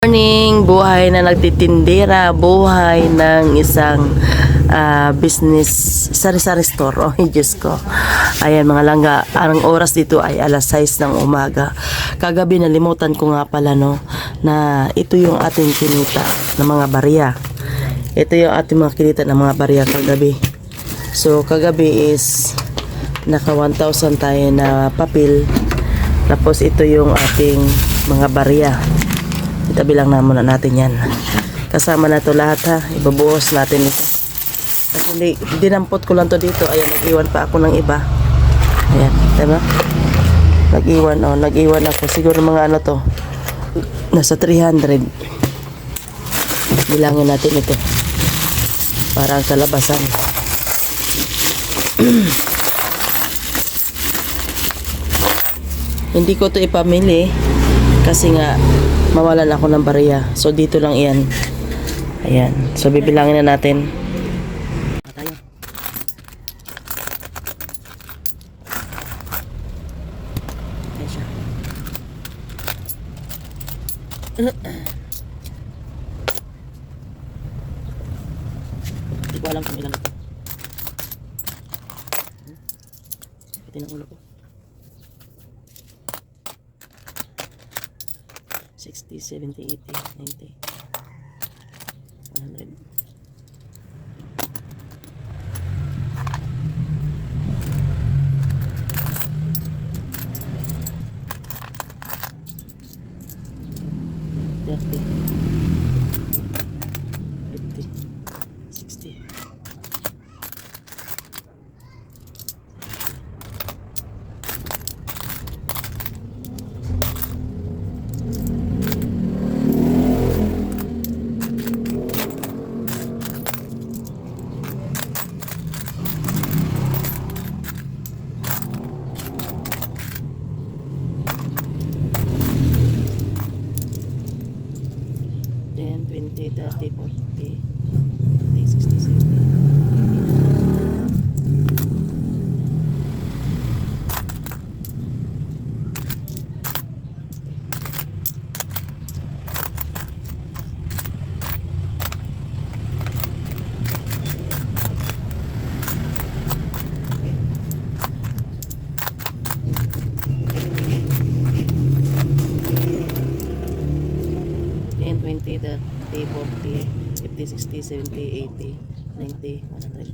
Morning, buhay na nagtitindera, buhay ng isang business, sari-sari store. Oh, Diyos ko. Ayan mga langga, ang oras dito ay alas 6 ng umaga. Kagabi nalimutan ko nga pala na ito yung ating kinita ng mga barya. Ito yung ating mga kinita ng mga barya kagabi. So kagabi is naka 1,000 tayo na papel. Tapos ito yung ating mga barya. Itabi lang na muna natin yan. Kasama na to lahat ha. Ibabuhos natin ito. Kasi dinampot ko lang to dito. Ayan, nag-iwan pa ako ng iba. Ayan, diba? Nag-iwan ako. Siguro mga ano to. Nasa 300. Bilangin natin ito. Para ang kalabasan. Hindi ko to ipamili. Kasi nga mawalan ako ng barya. So dito lang iyan. Ayan. So bibilangin na natin. Tayo. Ayan siya. Hindi ko alam kung ilan ito. Pati ng ulo ko. 60, 70, 80, 90, 100. Then 20, 30, 40, 50, 60, 70. And 20, 30, 40, 50, 60, 70, 80, 90, 100.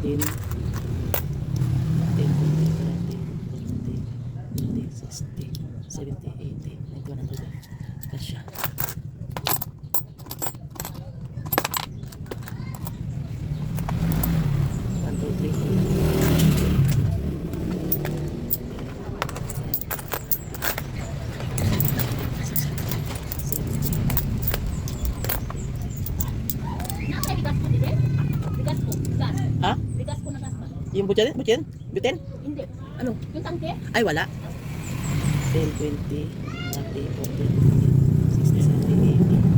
Then 10, 20, 30, 40, 50, 60, 70, 80, 90, 100. Kasya. One, two, three. Ha? Bigas ko na gas pa. Yung butin? Butin? Hindi. Ano? Yung tangke? Ay, wala. 10, 20, 30, 40, 50, 60, 70, 80.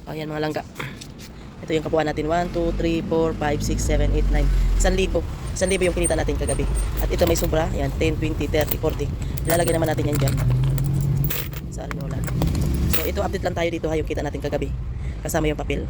O yan mga langga. Ito yung kabuuan natin. 1, 2, 3, 4, 5, 6, 7, 8, 9. 1,000. 1,000 yung kinita natin kagabi. At ito may sobra. Yan, 10, 20, 30, 40. Ilalagay naman natin yan dyan. Sa Arinola. So ito update lang tayo dito ha, yung kita natin kagabi. Kasama yung papel.